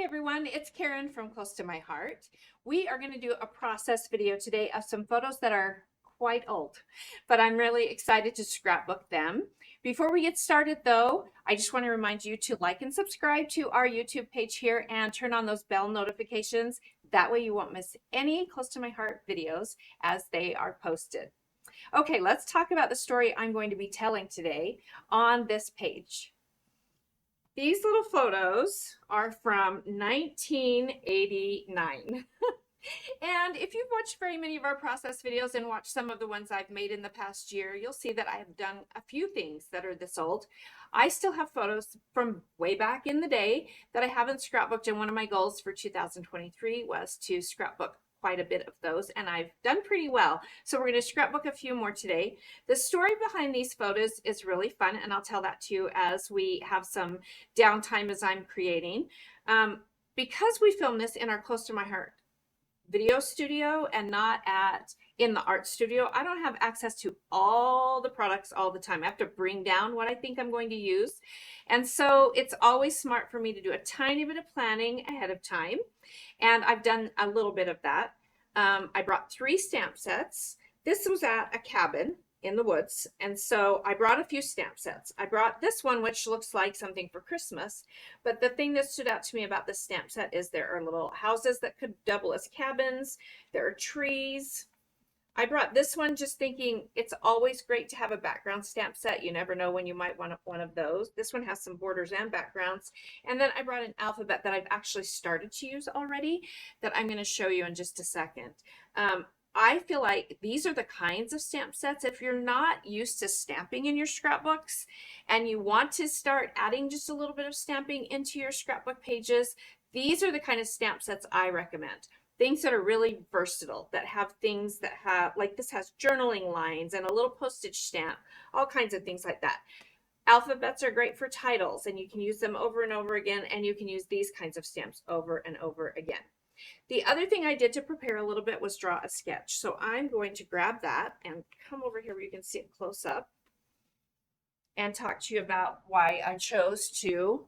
Hi everyone, it's Karen from Close to My Heart. We are going to do a process video today of some photos that are quite old, but I'm really excited to scrapbook them. Before we get started though, I just want to remind you to like and subscribe to our YouTube page here and turn on those bell notifications. That way you won't miss any Close to My Heart videos as they are posted. Okay, let's talk about the story I'm going to be telling today on this page. These little photos are from 1989. And if you've watched very many of our process videos and watched some of the ones I've made in the past year, you'll see that I have done a few things that are this old. I still have photos from way back in the day that I haven't scrapbooked, and one of my goals for 2023 was to scrapbook quite a bit of those, and I've done pretty well. So we're going to scrapbook a few more today. The story behind these photos is really fun, and I'll tell that to you as we have some downtime as I'm creating. Because we filmed this in our Close to My Heart video studio and not in the art studio, I don't have access to all the products all the time. I have to bring down what I think I'm going to use. And so it's always smart for me to do a tiny bit of planning ahead of time. And I've done a little bit of that. I brought 3 stamp sets. This was at a cabin in the woods, and so I brought a few stamp sets. I brought this one, which looks like something for Christmas, but the thing that stood out to me about this stamp set is there are little houses that could double as cabins. There are trees. I brought this one just thinking it's always great to have a background stamp set. You never know when you might want one of those. This one has some borders and backgrounds. And then I brought an alphabet that I've actually started to use already that I'm going to show you in just a second. I feel like these are the kinds of stamp sets, if you're not used to stamping in your scrapbooks and you want to start adding just a little bit of stamping into your scrapbook pages, these are the kind of stamp sets I recommend. Things that are really versatile, that have things that have, like this has journaling lines and a little postage stamp, all kinds of things like that. Alphabets are great for titles, and you can use them over and over again, and you can use these kinds of stamps over and over again. The other thing I did to prepare a little bit was draw a sketch. So I'm going to grab that and come over here where you can see it close up and talk to you about why I chose to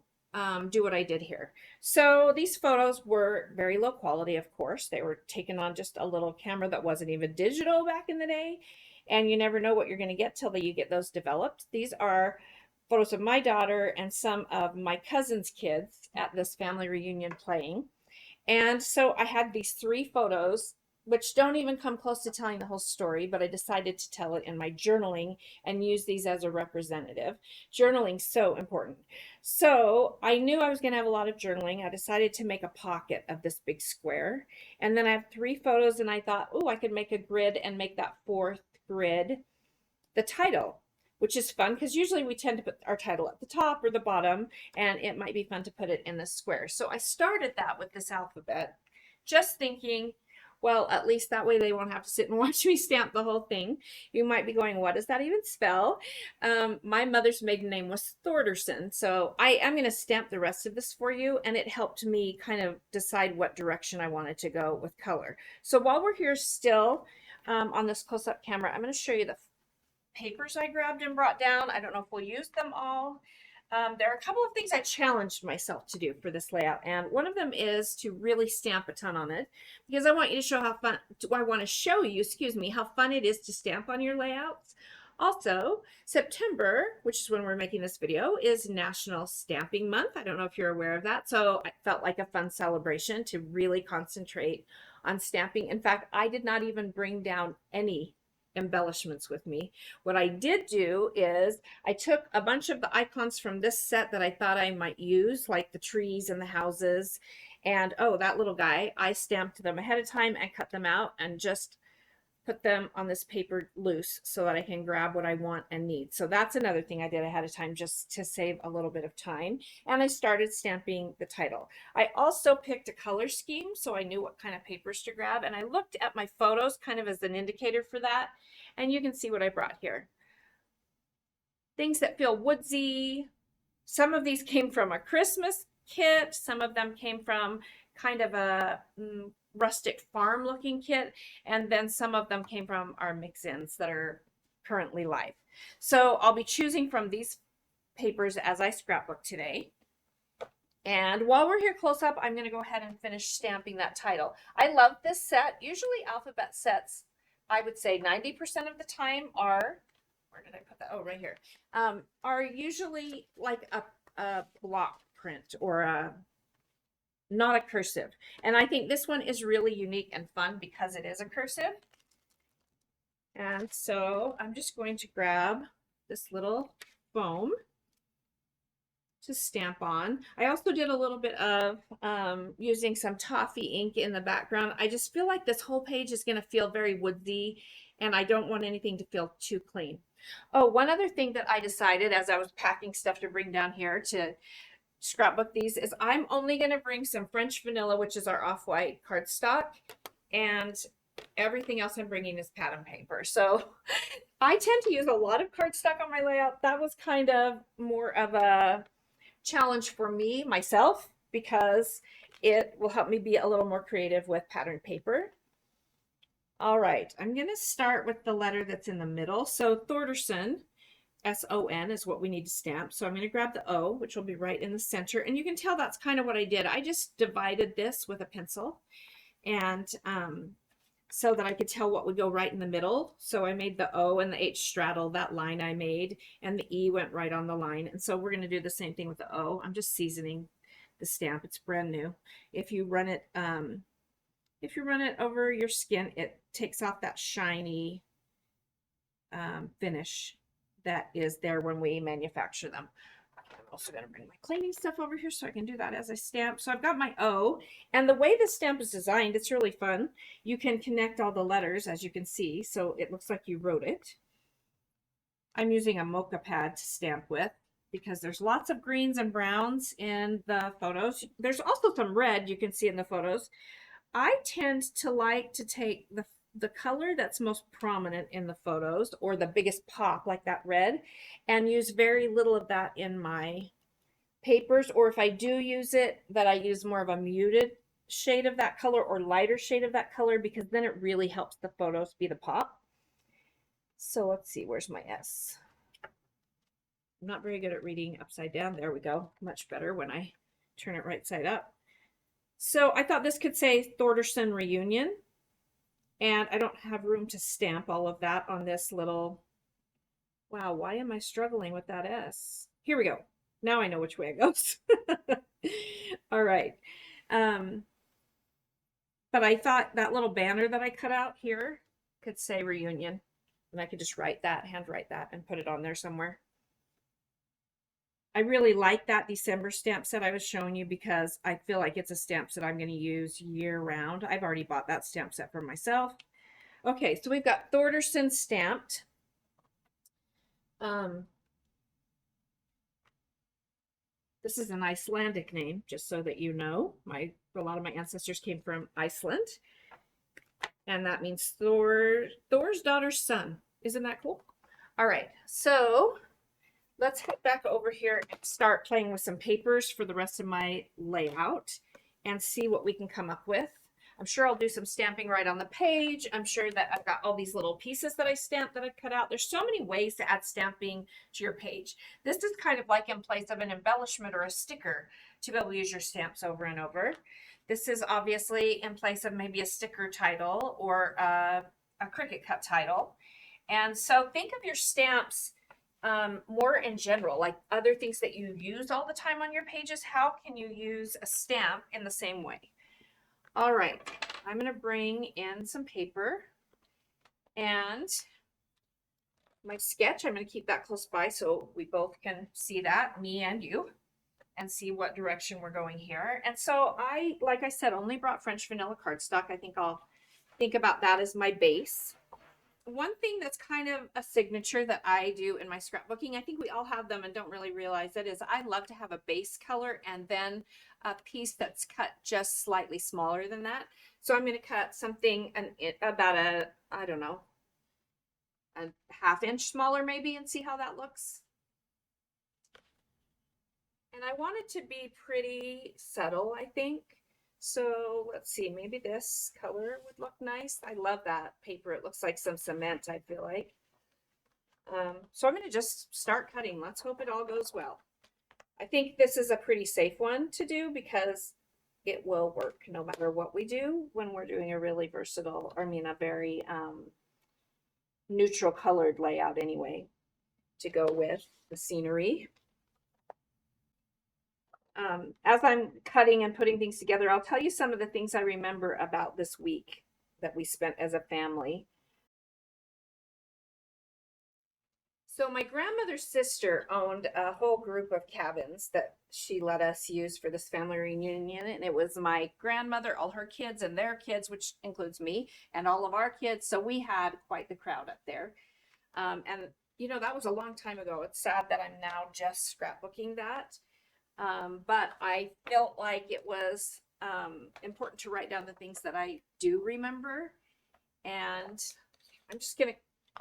do what I did here. So these photos were very low quality, of course. They were taken on just a little camera that wasn't even digital back in the day. And you never know what you're going to get till you get those developed. These are photos of my daughter and some of my cousin's kids at this family reunion playing. And so I had these 3 photos, which don't even come close to telling the whole story, but I decided to tell it in my journaling and use these as a representative. Journaling's so important. So I knew I was going to have a lot of journaling. I decided to make a pocket of this big square. And then I have 3 photos, and I thought, oh, I could make a grid and make that 4th grid the title, which is fun because usually we tend to put our title at the top or the bottom, and it might be fun to put it in the square. So I started that with this alphabet, just thinking, well, at least that way they won't have to sit and watch me stamp the whole thing. You might be going, what does that even spell? My mother's maiden name was Thorderson, so I am going to stamp the rest of this for you, and it helped me kind of decide what direction I wanted to go with color. So while we're here still on this close-up camera, I'm going to show you the papers I grabbed and brought down. I don't know if we'll use them all. There are a couple of things I challenged myself to do for this layout, and one of them is to really stamp a ton on it, because I want you to show how fun, I want to show you, excuse me, how fun it is to stamp on your layouts. Also, September, which is when we're making this video, is National Stamping Month. I don't know if you're aware of that, so I felt like a fun celebration to really concentrate on stamping. In fact, I did not even bring down any embellishments with me. What I did do is I took a bunch of the icons from this set that I thought I might use, like the trees and the houses, and oh, that little guy, I stamped them ahead of time and cut them out and just put them on this paper loose so that I can grab what I want and need. So that's another thing I did ahead of time just to save a little bit of time. And I started stamping the title. I also picked a color scheme so I knew what kind of papers to grab, and I looked at my photos kind of as an indicator for that. And you can see what I brought here. Things that feel woodsy. Some of these came from a Christmas kit. Some of them came from kind of a rustic farm looking kit, and then some of them came from our mix-ins that are currently live. So I'll be choosing from these papers as I scrapbook today. And while we're here close up, I'm going to go ahead and finish stamping that title. I love this set. Usually alphabet sets, I would say 90% of the time are, where did I put that? Oh, right here. Are usually like a block print or not a cursive. And I think this one is really unique and fun because it is a cursive. And so I'm just going to grab this little foam to stamp on. I also did a little bit of using some toffee ink in the background. I just feel like this whole page is going to feel very woodsy, and I don't want anything to feel too clean. Oh, one other thing that I decided as I was packing stuff to bring down here to scrapbook these is I'm only going to bring some French vanilla, which is our off-white cardstock, and everything else I'm bringing is pattern paper. So I tend to use a lot of cardstock on my layout. That was kind of more of a challenge for me myself because it will help me be a little more creative with pattern paper. All right, I'm going to start with the letter that's in the middle. So Thorderson, S-O-N is what we need to stamp. So I'm going to grab the O, which will be right in the center. And you can tell that's kind of what I did. I just divided this with a pencil and so that I could tell what would go right in the middle. So I made the O and the H straddle that line I made, and the E went right on the line. And so we're going to do the same thing with the O. I'm just seasoning the stamp. It's brand new. If you run it over your skin, it takes off that shiny finish that is there when we manufacture them. I'm also going to bring my cleaning stuff over here so I can do that as I stamp. So I've got my O, and the way this stamp is designed, it's really fun. You can connect all the letters, as you can see, so it looks like you wrote it. I'm using a mocha pad to stamp with because there's lots of greens and browns in the photos. There's also some red you can see in the photos. I tend to like to take the color that's most prominent in the photos or the biggest pop, like that red, and use very little of that in my papers. Or if I do use it, that I use more of a muted shade of that color or lighter shade of that color, because then it really helps the photos be the pop. So let's see, where's my S? I'm not very good at reading upside down. There we go. Much better when I turn it right side up. So I thought this could say Thorderson Reunion. And I don't have room to stamp all of that on this little, wow, why am I struggling with that S? Here we go. Now I know which way it goes. All right. But I thought that little banner that I cut out here could say reunion. And I could just write that, handwrite that, and put it on there somewhere. I really like that December stamp set I was showing you because I feel like it's a stamp set I'm going to use year round. I've already bought that stamp set for myself. Okay, so we've got Thorderson stamped. This is an Icelandic name, just so that you know. A lot of my ancestors came from Iceland. And that means Thor's daughter's son. Isn't that cool? All right, so let's head back over here and start playing with some papers for the rest of my layout and see what we can come up with. I'm sure I'll do some stamping right on the page. I'm sure that I've got all these little pieces that I stamped that I cut out. There's so many ways to add stamping to your page. This is kind of like in place of an embellishment or a sticker to be able to use your stamps over and over. This is obviously in place of maybe a sticker title or a Cricut cut title. And so think of your stamps more in general, like other things that you use all the time on your pages. How can you use a stamp in the same way? All right, I'm going to bring in some paper and my sketch. I'm going to keep that close by so we both can see that, me and you, and see what direction we're going here. And so I, like I said, only brought French vanilla cardstock. I think I'll think about that as my base. One thing that's kind of a signature that I do in my scrapbooking, I think we all have them and don't really realize it, is I love to have a base color and then a piece that's cut just slightly smaller than that. So I'm going to cut something about I don't know, a ½ inch smaller maybe, and see how that looks. And I want it to be pretty subtle, I think. So let's see, maybe this color would look nice. I love that paper. It looks like some cement, I feel like. So I'm going to just start cutting. Let's hope it all goes well. I think this is a pretty safe one to do because it will work no matter what we do when we're doing a really versatile, I mean, a very neutral colored layout anyway to go with the scenery. As I'm cutting and putting things together, I'll tell you some of the things I remember about this week that we spent as a family. So my grandmother's sister owned a whole group of cabins that she let us use for this family reunion. And it was my grandmother, all her kids and their kids, which includes me and all of our kids. So we had quite the crowd up there. And, you know, that was a long time ago. It's sad that I'm now just scrapbooking that. But I felt like it was important to write down the things that I do remember. And I'm just going to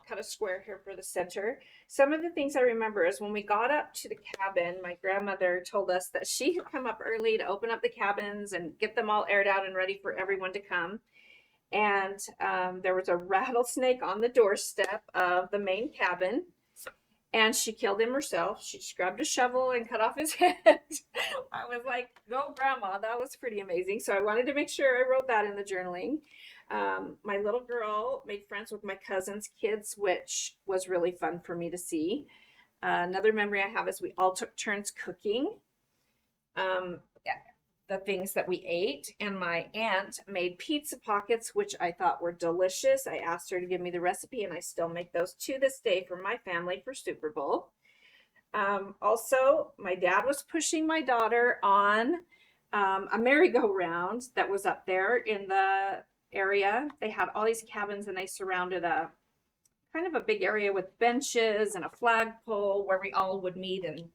cut a square here for the center. Some of the things I remember is when we got up to the cabin, my grandmother told us that she had come up early to open up the cabins and get them all aired out and ready for everyone to come. And there was a rattlesnake on the doorstep of the main cabin. And she killed him herself. She just grabbed a shovel and cut off his head. I was like, go, Grandma. That was pretty amazing. So I wanted to make sure I wrote that in the journaling. My little girl made friends with my cousin's kids, which was really fun for me to see. Another memory I have is we all took turns cooking. The things that we ate, and my aunt made pizza pockets, which I thought were delicious. I asked her to give me the recipe, and I still make those to this day for my family for Super Bowl. Also, my dad was pushing my daughter on a merry-go-round that was up there in the area. They had all these cabins, and they surrounded a kind of a big area with benches and a flagpole where we all would meet and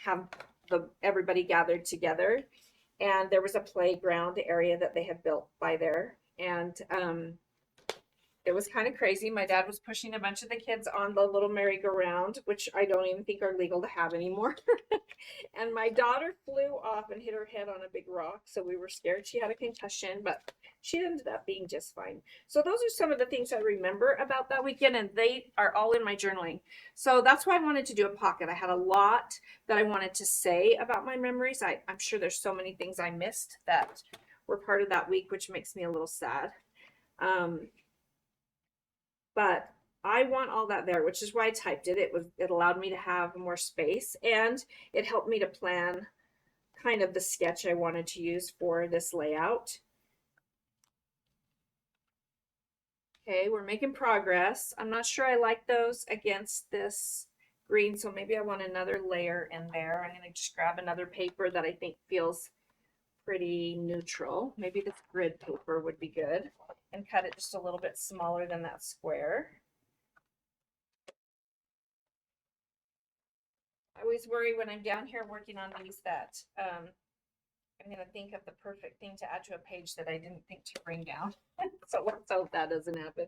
have everybody gathered together. And there was a playground area that they had built by there. And it was kind of crazy. My dad was pushing a bunch of the kids on the little merry-go-round, which I don't even think are legal to have anymore. And my daughter flew off and hit her head on a big rock. So we were scared she had a concussion, but she ended up being just fine. So those are some of the things I remember about that weekend, and they are all in my journaling. So that's why I wanted to do a pocket. I had a lot that I wanted to say about my memories. I'm sure there's so many things I missed that were part of that week, which makes me a little sad. But I want all that there, which is why I typed it. It allowed me to have more space, and it helped me to plan kind of the sketch I wanted to use for this layout. Okay, we're making progress. I'm not sure I like those against this green, so maybe I want another layer in there. I'm going to just grab another paper that I think feels pretty neutral. Maybe this grid paper would be good, and cut it just a little bit smaller than that square. I always worry when I'm down here working on these that I'm going to think of the perfect thing to add to a page that I didn't think to bring down. So let's hope that doesn't happen.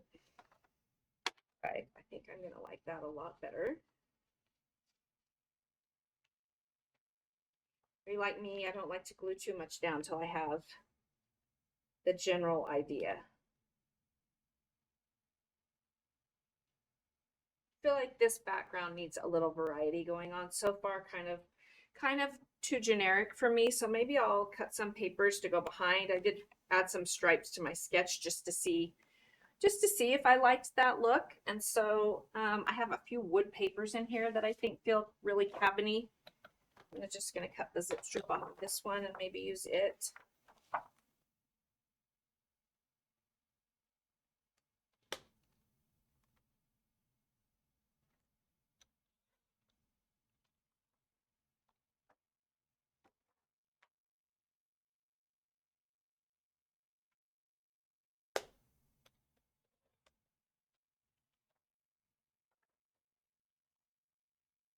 Right, I think I'm going to like that a lot better. If you're like me, I don't like to glue too much down until I have the general idea. I feel like this background needs a little variety going on. So far, kind of too generic for me. So maybe I'll cut some papers to go behind. I did add some stripes to my sketch just to see if I liked that look. And so I have a few wood papers in here that I think feel really cabiny. I'm just going to cut the zip strip off of this one and maybe use it.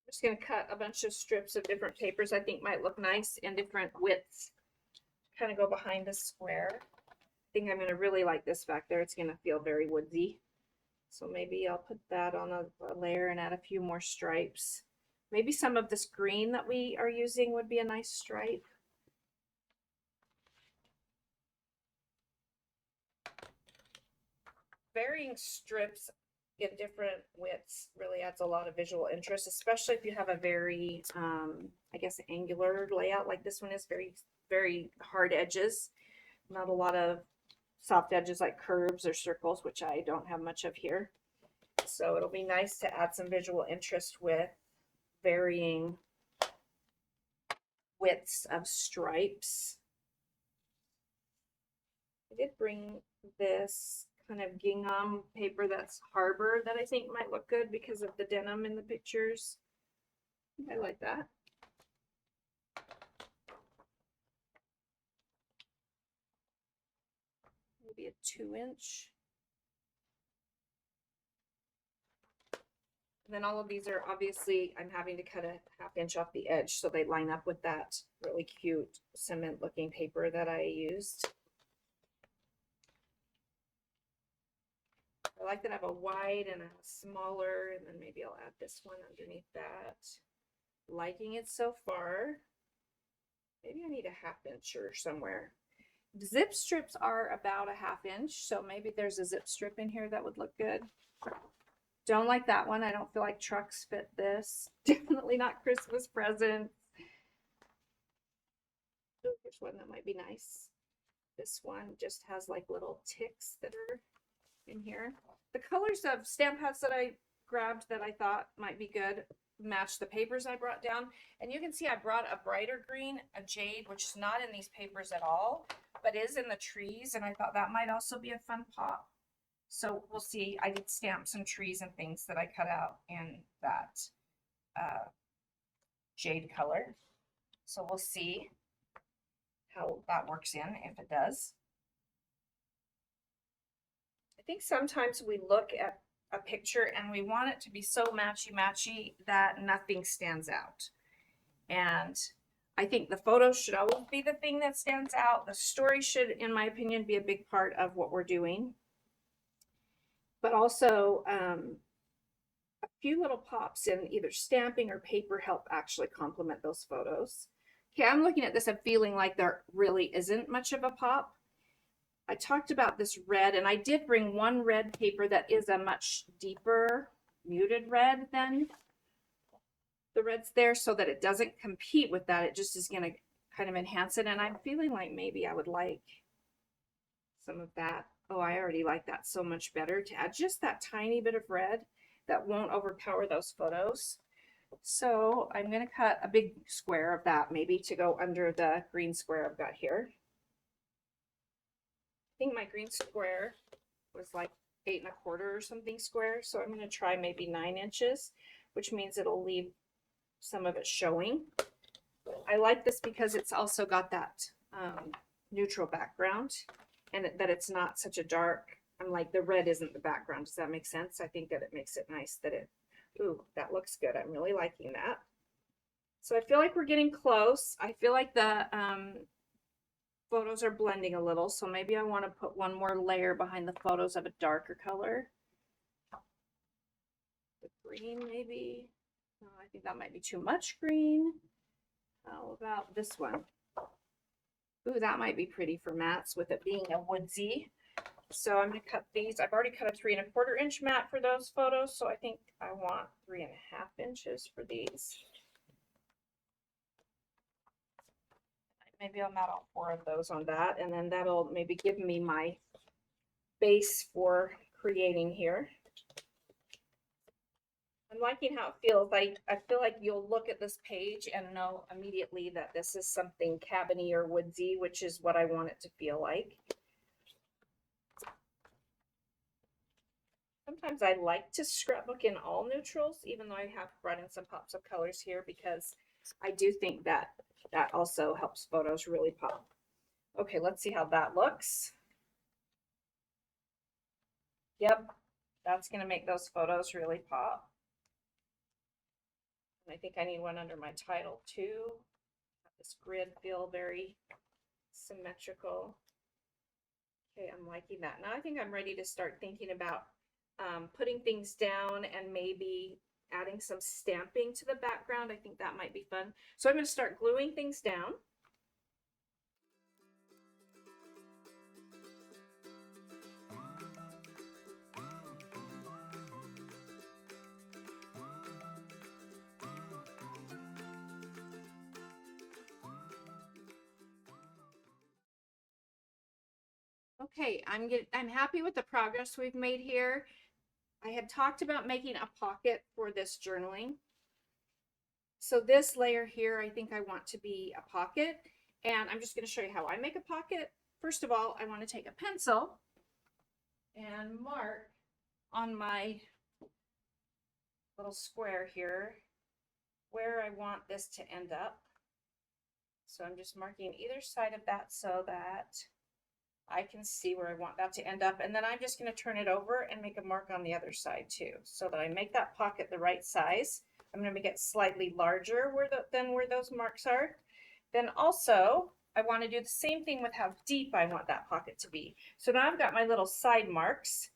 I'm just going to cut a bunch of strips of different papers I think might look nice in different widths. Kind of go behind the square. I think I'm going to really like this back there. It's going to feel very woodsy. So maybe I'll put that on a layer and add a few more stripes. Maybe some of this green that we are using would be a nice stripe. Varying strips get different widths really adds a lot of visual interest, especially if you have a very, I guess, angular layout like this one is, very, very hard edges, not a lot of soft edges like curves or circles, which I don't have much of here. So it'll be nice to add some visual interest with varying widths of stripes. I did bring this kind of gingham paper that's Harbor that I think might look good because of the denim in the pictures. I like that. Maybe a 2-inch. And then all of these are obviously, I'm having to cut a 1/2 inch off the edge so they line up with that really cute cement looking paper that I used. I like that I have a wide and a smaller, and then maybe I'll add this one underneath that. Liking it so far. Maybe I need a 1/2 inch or somewhere. Zip strips are about a 1/2 inch, so maybe there's a zip strip in here that would look good. Don't like that one. I don't feel like trucks fit this. Definitely not Christmas presents. Oh, here's one that might be nice. This one just has like little ticks that are in here. The colors of stamp pads that I grabbed that I thought might be good match the papers I brought down. And you can see I brought a brighter green, a jade, which is not in these papers at all, but is in the trees. And I thought that might also be a fun pop. So we'll see. I did stamp some trees and things that I cut out in that jade color. So we'll see how that works in, if it does. I think sometimes we look at a picture and we want it to be so matchy-matchy that nothing stands out. And I think the photos should always be the thing that stands out. The story should, in my opinion, be a big part of what we're doing. But also, a few little pops in either stamping or paper help actually complement those photos. Okay, I'm looking at this and feeling like there really isn't much of a pop. I talked about this red, and I did bring one red paper that is a much deeper muted red than the reds there, so that it doesn't compete with that. It just is going to kind of enhance it. And I'm feeling like maybe I would like some of that. Oh, I already like that so much better, to add just that tiny bit of red that won't overpower those photos. So I'm going to cut a big square of that, maybe to go under the green square I've got here. I think my green square was like 8 1/4 or something square. So I'm going to try maybe 9 inches, which means it'll leave some of it showing. I like this because it's also got that neutral background, and that it's not such a dark, I'm like, the red isn't the background. Does that make sense? I think that it makes it nice that it, ooh, that looks good. I'm really liking that. So I feel like we're getting close. I feel like the photos are blending a little, so maybe I want to put one more layer behind the photos of a darker color. The green, maybe. Oh, I think that might be too much green. How about this one? Ooh, that might be pretty for mats with it being a woodsy. So I'm going to cut these. I've already cut a 3 1/4 inch mat for those photos, so I think I want 3 1/2 inches for these. Maybe I'll mat all 4 of those on that, and then that'll maybe give me my base for creating here. I'm liking how it feels. I feel like you'll look at this page and know immediately that this is something cabiny or woodsy, which is what I want it to feel like. Sometimes I like to scrapbook in all neutrals, even though I have brought in some pops of colors here, because I do think that that also helps photos really pop. Okay, let's see how that looks. Yep, that's going to make those photos really pop. And I think I need one under my title too. This grid feel very symmetrical. Okay, I'm liking that. Now I think I'm ready to start thinking about putting things down and maybe adding some stamping to the background. I think that might be fun. So I'm going to start gluing things down. Okay, I'm happy with the progress we've made here. I had talked about making a pocket for this journaling. So this layer here, I think I want to be a pocket, and I'm just going to show you how I make a pocket. First of all, I want to take a pencil and mark on my little square here where I want this to end up. So I'm just marking either side of that so that I can see where I want that to end up. And then I'm just going to turn it over and make a mark on the other side too, so that I make that pocket the right size. I'm going to make it slightly larger than where those marks are. Then also, I want to do the same thing with how deep I want that pocket to be. So now I've got my little side marks,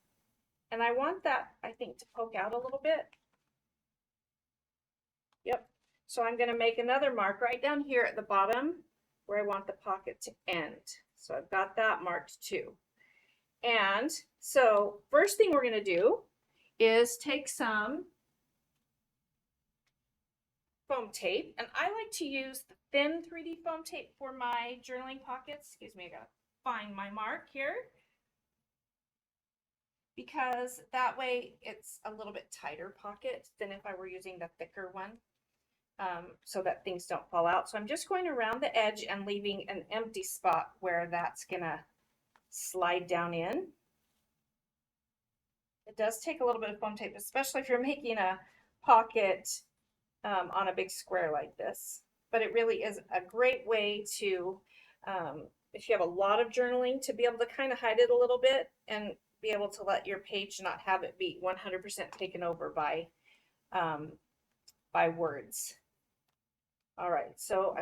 and I want that, I think, to poke out a little bit. Yep. So I'm going to make another mark right down here at the bottom where I want the pocket to end. So I've got that marked too. And so first thing we're going to do is take some foam tape, and I like to use the thin 3D foam tape for my journaling pockets. Excuse me, I gotta find my mark here, because that way it's a little bit tighter pocket than if I were using the thicker one, so that things don't fall out. So I'm just going around the edge and leaving an empty spot where that's gonna slide down in. It does take a little bit of foam tape, especially if you're making a pocket on a big square like this. But it really is a great way to, if you have a lot of journaling, to be able to kind of hide it a little bit and be able to let your page not have it be 100% taken over by words. All right, so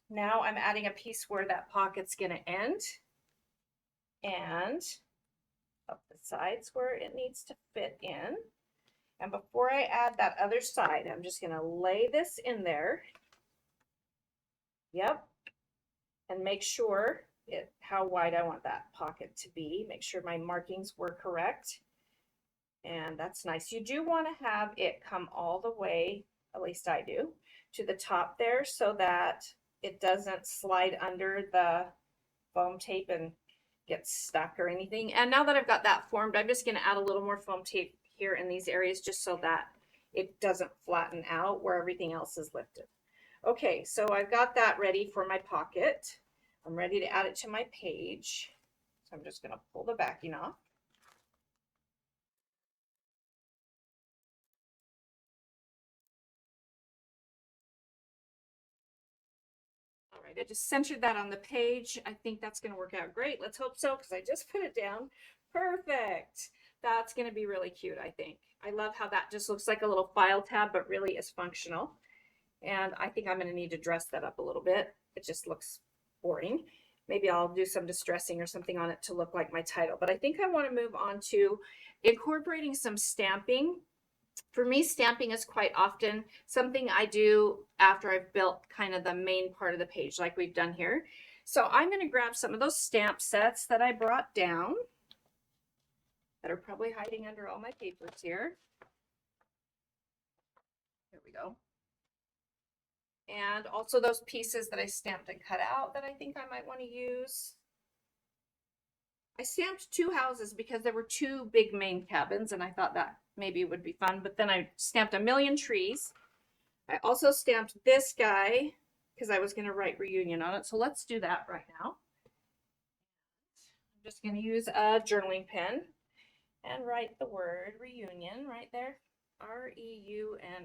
now I'm adding a piece where that pocket's gonna end, and up the sides where it needs to fit in. And before I add that other side, I'm just going to lay this in there. Yep. And make sure how wide I want that pocket to be. Make sure my markings were correct. And that's nice. You do want to have it come all the way, at least I do, to the top there so that it doesn't slide under the foam tape and get stuck or anything. And now that I've got that formed, I'm just going to add a little more foam tape here in these areas just so that it doesn't flatten out where everything else is lifted. Okay, so I've got that ready for my pocket. I'm ready to add it to my page. So I'm just going to pull the backing off. All right, I just centered that on the page. I think that's going to work out great. Let's hope so, because I just put it down. Perfect. That's going to be really cute, I think. I love how that just looks like a little file tab, but really is functional. And I think I'm going to need to dress that up a little bit. It just looks boring. Maybe I'll do some distressing or something on it to look like my title. But I think I want to move on to incorporating some stamping. For me, stamping is quite often something I do after I've built kind of the main part of the page like we've done here. So I'm going to grab some of those stamp sets that I brought down that are probably hiding under all my papers here. Here we go. And also those pieces that I stamped and cut out that I think I might want to use. I stamped 2 houses because there were 2 big main cabins, and I thought that maybe would be fun, but then I stamped a million trees. I also stamped this guy because I was going to write reunion on it. So let's do that right now. I'm just going to use a journaling pen and write the word reunion right there. R-E-U-N-I-O-N,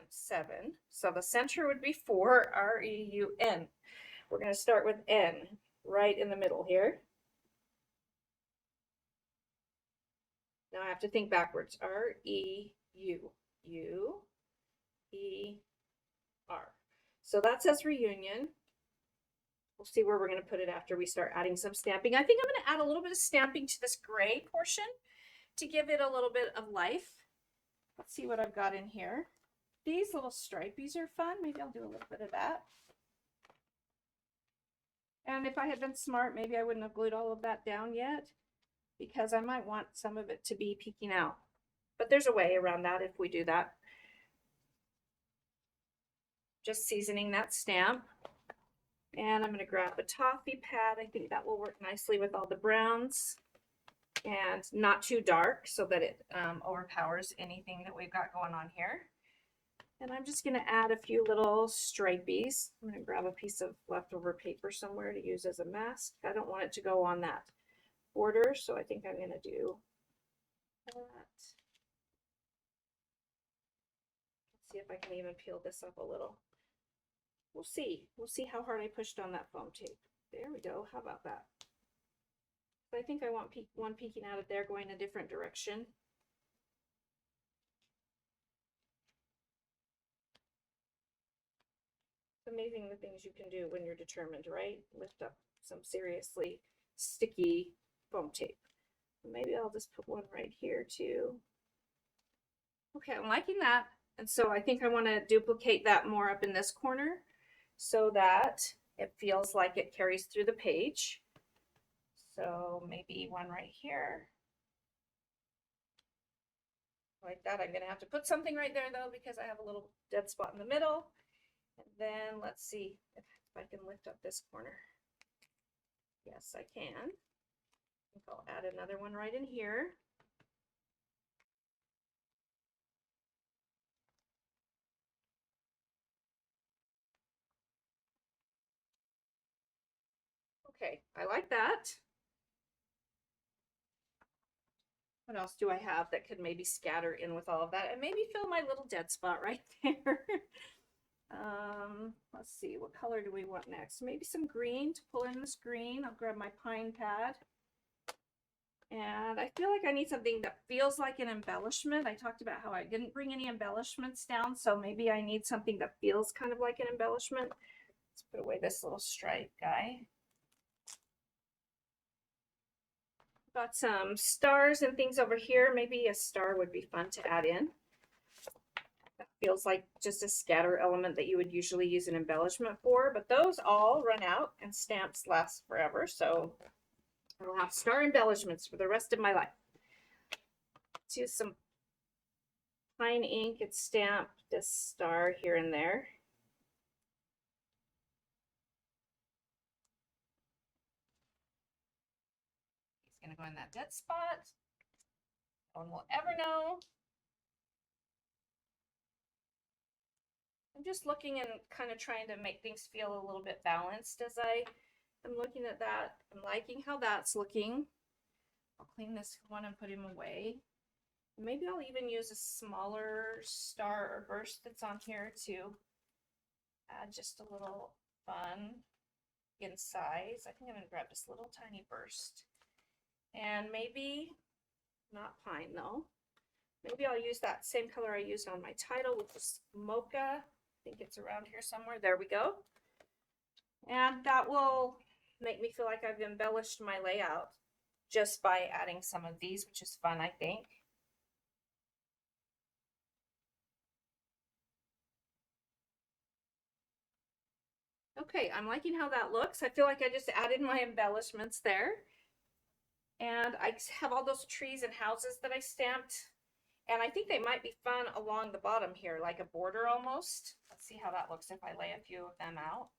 7. So the center would be 4, R-E-U-N. We're going to start with N right in the middle here. Now I have to think backwards. R-E-U, U-E-R. So that says reunion. We'll see where we're going to put it after we start adding some stamping. I think I'm going to add a little bit of stamping to this gray portion to give it a little bit of life. Let's see what I've got in here. These little stripies are fun. Maybe I'll do a little bit of that. And if I had been smart, maybe I wouldn't have glued all of that down yet, because I might want some of it to be peeking out. But there's a way around that if we do that. Just seasoning that stamp. And I'm going to grab a toffee pad. I think that will work nicely with all the browns. And not too dark so that it overpowers anything that we've got going on here. And I'm just going to add a few little stripies. I'm going to grab a piece of leftover paper somewhere to use as a mask. I don't want it to go on that border, so I think I'm going to do that. Let's see if I can even peel this up a little. We'll see. We'll see how hard I pushed on that foam tape. There we go. How about that? I think I want one peeking out of there going a different direction. It's amazing the things you can do when you're determined, right? Lift up some seriously sticky foam tape. Maybe I'll just put one right here too. Okay, I'm liking that. And so I think I want to duplicate that more up in this corner so that it feels like it carries through the page. So maybe one right here. Like that. I'm going to have to put something right there though because I have a little dead spot in the middle. And then let's see if I can lift up this corner. Yes, I can. I think I'll add another one right in here. Okay, I like that. What else do I have that could maybe scatter in with all of that and maybe fill my little dead spot right there? Let's see, what color do we want next? Maybe some green to pull in this green. I'll grab my pine pad. And I feel like I need something that feels like an embellishment. I talked about how I didn't bring any embellishments down, so maybe I need something that feels kind of like an embellishment. Let's put away this little stripe guy. Got some stars and things over here. Maybe a star would be fun to add in. That feels like just a scatter element that you would usually use an embellishment for, but those all run out and stamps last forever, so I will have star embellishments for the rest of my life. Let's use some pine ink and stamp this star here and there. He's going to go in that dead spot. No one will ever know. I'm just looking and kind of trying to make things feel a little bit balanced as I'm looking at that. I'm liking how that's looking. I'll clean this one and put him away. Maybe I'll even use a smaller star or burst that's on here to add just a little fun in size. I think I'm going to grab this little tiny burst. And maybe, not pine though, maybe I'll use that same color I used on my title, which is mocha. I think it's around here somewhere. There we go. And that will make me feel like I've embellished my layout just by adding some of these, which is fun, I think. Okay, I'm liking how that looks. I feel like I just added my embellishments there. And I have all those trees and houses that I stamped. And I think they might be fun along the bottom here, like a border almost. Let's see how that looks if I lay a few of them out.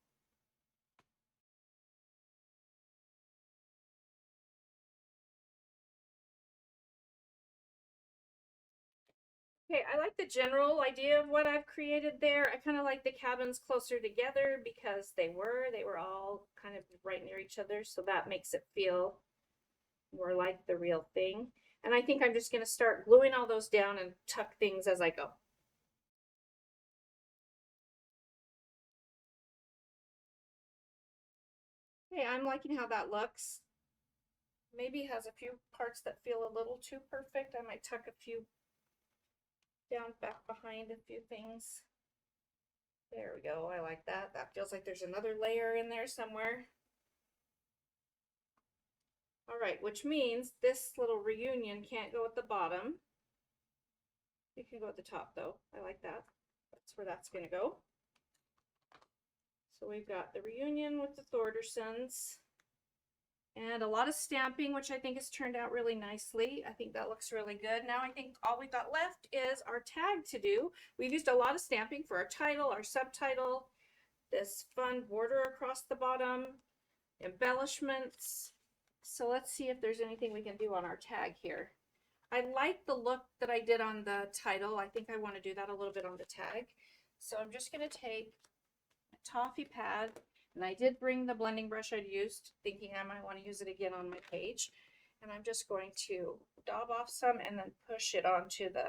Okay, I like the general idea of what I've created there. I kind of like the cabins closer together because they were all kind of right near each other. So that makes it feel more like the real thing. And I think I'm just going to start gluing all those down and tuck things as I go. Okay, I'm liking how that looks. Maybe it has a few parts that feel a little too perfect. I might tuck a few down back behind a few things. There we go. I like that. That feels like there's another layer in there somewhere. All right, which means this little reunion can't go at the bottom. It can go at the top though. I like that. That's where that's going to go. So we've got the reunion with the Thordersons and a lot of stamping, which I think has turned out really nicely. I think that looks really good. Now I think all we've got left is our tag to do. We've used a lot of stamping for our title, our subtitle, this fun border across the bottom, embellishments. So let's see if there's anything we can do on our tag here. I like the look that I did on the title. I think I want to do that a little bit on the tag. So I'm just going to take a toffee pad, and I did bring the blending brush I'd used, thinking I might want to use it again on my page. And I'm just going to daub off some and then push it onto the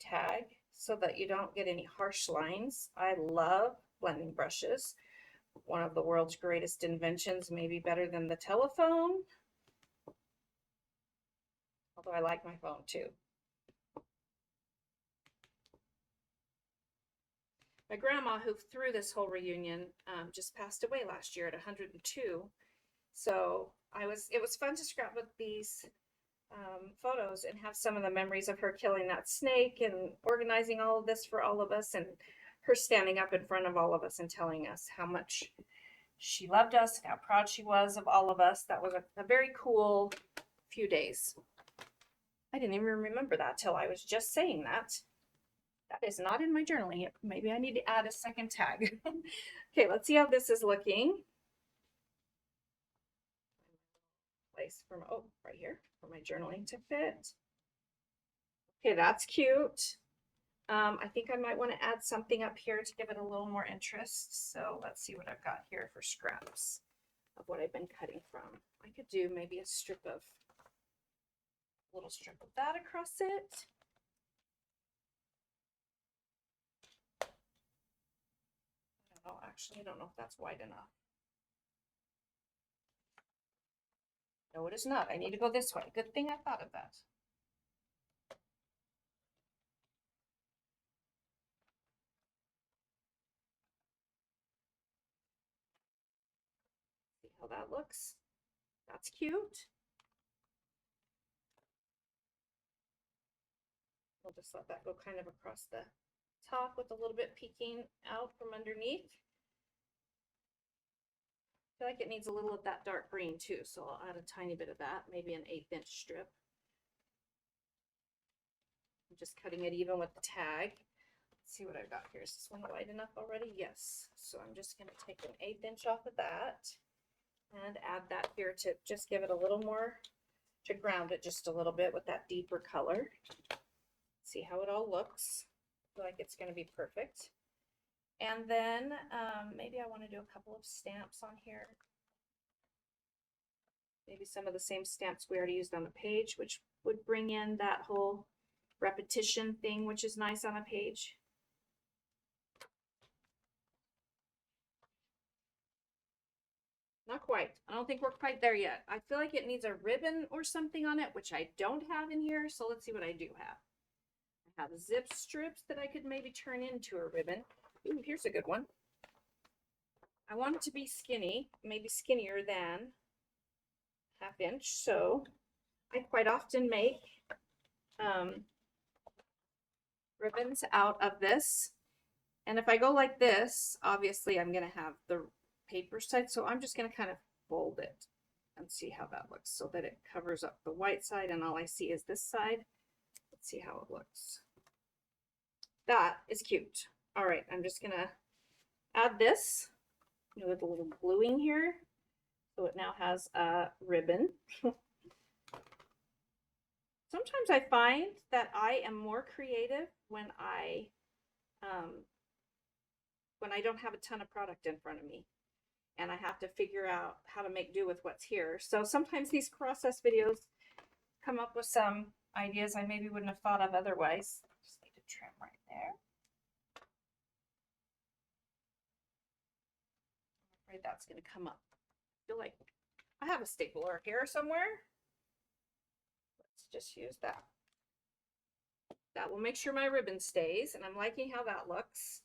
tag so that you don't get any harsh lines. I love blending brushes. One of the world's greatest inventions, maybe better than the telephone. Although I like my phone too. My grandma, who threw this whole reunion, just passed away last year at 102. So it was fun to scrapbook these photos and have some of the memories of her killing that snake and organizing all of this for all of us, and her standing up in front of all of us and telling us how much she loved us and how proud she was of all of us. That was a very cool few days. I didn't even remember that till I was just saying that. That is not in my journaling. Maybe I need to add a second tag. Okay, let's see how this is looking. Place from, oh, right here for my journaling to fit. Okay, that's cute. I think I might want to add something up here to give it a little more interest. So let's see what I've got here for scraps of what I've been cutting from. I could do maybe a little strip of that across it. I don't know, actually, I don't know if that's wide enough. No, it is not. I need to go this way. Good thing I thought of that. See how that looks? That's cute. We'll just let that go kind of across the top with a little bit peeking out from underneath. I feel like it needs a little of that dark green too, so I'll add a tiny bit of that, maybe an 1/8 inch strip. I'm just cutting it even with the tag. Let's see what I've got here. Is this one wide enough already? Yes. So I'm just going to take an 1/8 inch off of that and add that here to just give it a little more, to ground it just a little bit with that deeper color. See how it all looks. I feel like it's going to be perfect. And then maybe I want to do a couple of stamps on here. Maybe some of the same stamps we already used on the page, which would bring in that whole repetition thing, which is nice on a page. Not quite. I don't think we're quite there yet. I feel like it needs a ribbon or something on it, which I don't have in here. So let's see what I do have. I have zip strips that I could maybe turn into a ribbon. Ooh, here's a good one. I want it to be skinny, maybe skinnier than 1/2 inch. So I quite often make ribbons out of this. And if I go like this, obviously I'm going to have the paper side. So I'm just going to kind of fold it and see how that looks so that it covers up the white side and all I see is this side. Let's see how it looks. That is cute. All right, I'm just going to add this with a little gluing here. So it now has a ribbon. Sometimes I find that I am more creative when I don't have a ton of product in front of me and I have to figure out how to make do with what's here. So sometimes these process videos come up with some ideas I maybe wouldn't have thought of otherwise. Just need to trim right there. I'm afraid that's going to come up. I feel like I have a stapler here somewhere. Let's just use that. That will make sure my ribbon stays, and I'm liking how that looks.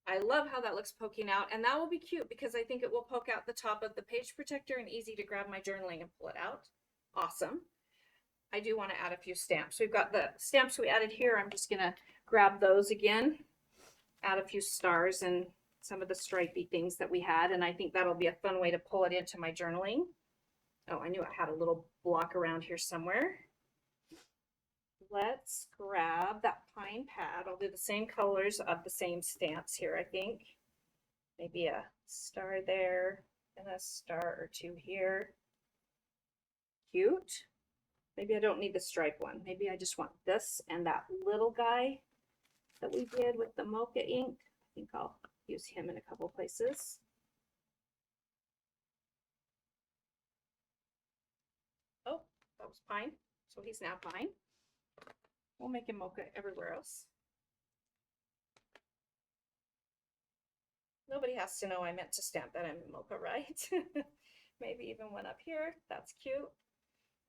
I love how that looks poking out, and that will be cute because I think it will poke out the top of the page protector and easy to grab my journaling and pull it out. Awesome. I do want to add a few stamps. We've got the stamps we added here. I'm just going to grab those again, add a few stars and some of the stripey things that we had, and I think that'll be a fun way to pull it into my journaling. Oh, I knew I had a little block around here somewhere. Let's grab that pine pad. I'll do the same colors of the same stamps here, I think. Maybe a star there and a star or two here. Cute. Maybe I don't need the stripe one. Maybe I just want this and that little guy that we did with the mocha ink. I think I'll use him in a couple places. Oh, that was pine. So he's now pine. We'll make him mocha everywhere else. Nobody has to know I meant to stamp that I'm in mocha, right? Maybe even one up here. That's cute.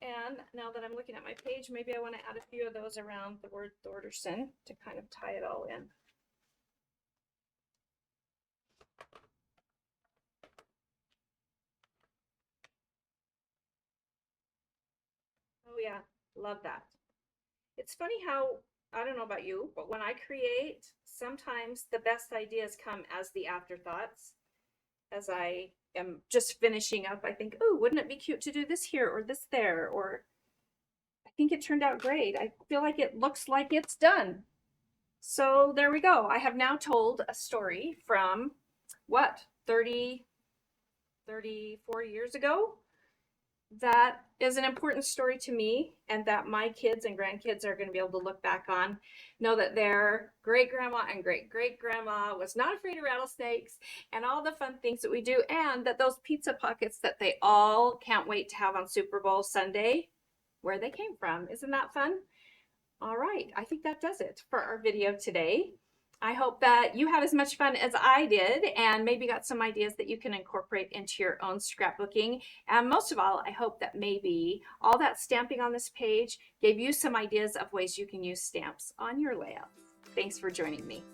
And now that I'm looking at my page, maybe I want to add a few of those around the word Thorderson to kind of tie it all in. Oh yeah, love that. It's funny how, I don't know about you, but when I create, sometimes the best ideas come as the afterthoughts. As I am just finishing up, I think, oh, wouldn't it be cute to do this here or this there? Or I think it turned out great. I feel like it looks like it's done. So there we go. I have now told a story from what, 34 years ago? That is an important story to me, and that my kids and grandkids are going to be able to look back on, know that their great grandma and great great grandma was not afraid of rattlesnakes and all the fun things that we do, and that those pizza pockets that they all can't wait to have on Super Bowl Sunday, where they came from. Isn't that fun? All right, I think that does it for our video today. I hope that you had as much fun as I did and maybe got some ideas that you can incorporate into your own scrapbooking. And most of all, I hope that maybe all that stamping on this page gave you some ideas of ways you can use stamps on your layouts. Thanks for joining me.